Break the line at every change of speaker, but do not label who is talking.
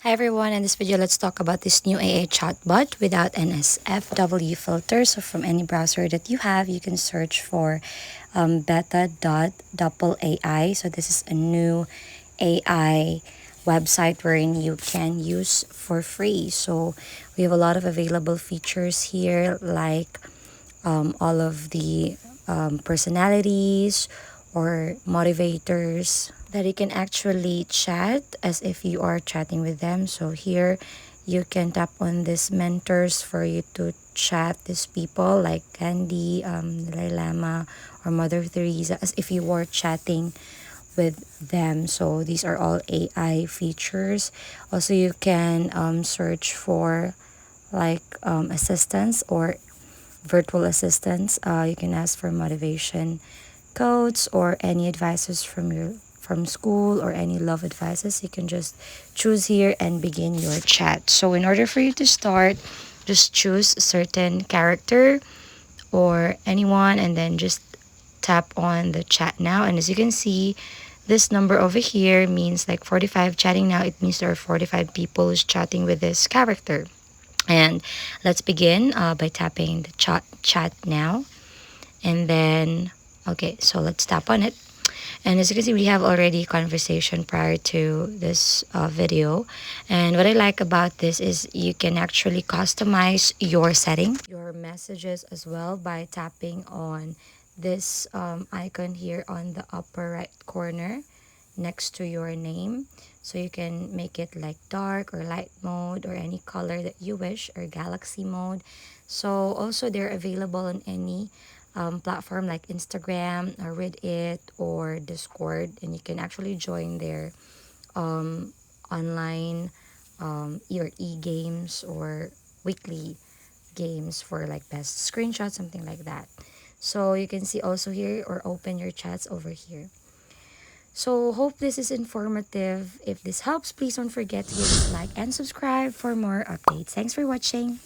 Hi everyone, in this video let's talk about this new AI chatbot without NSFW filter. So from any browser that you have, you can search for beta.Dopple AI. So this is a new AI website wherein you can use for free. So we have a lot of available features here, like all of the personalities or motivators that you can actually chat as if you are chatting with them. So here you can tap on these mentors for you to chat these people like Candy, Dalai Lama, or Mother Teresa as if you were chatting with them. So these are all AI features. Also, you can search for like assistance or virtual assistants. You can ask for motivation quotes or any advices from school or any love advices. You can just choose here and begin your chat. So in order for you to start, just choose a certain character or anyone and then just tap on the chat now. And as you can see, this number over here means like 45 chatting now. It means there are 45 people who's chatting with this character. And let's begin by tapping the chat now. And then, okay, so let's tap on it. And as you can see, we have already conversation prior to this video. And what I like about this is you can actually customize your setting, your messages as well by tapping on this icon here on the upper right corner next to your name. So you can make it like dark or light mode or any color that you wish, or galaxy mode. So also they're available on any platform like Instagram or Reddit or Discord, and you can actually join their online your e-games or weekly games for like best screenshot, something like that. So you can see also here or open your chats over here. So hope this is informative. If this helps, please don't forget to give us a like and subscribe for more updates. Thanks for watching.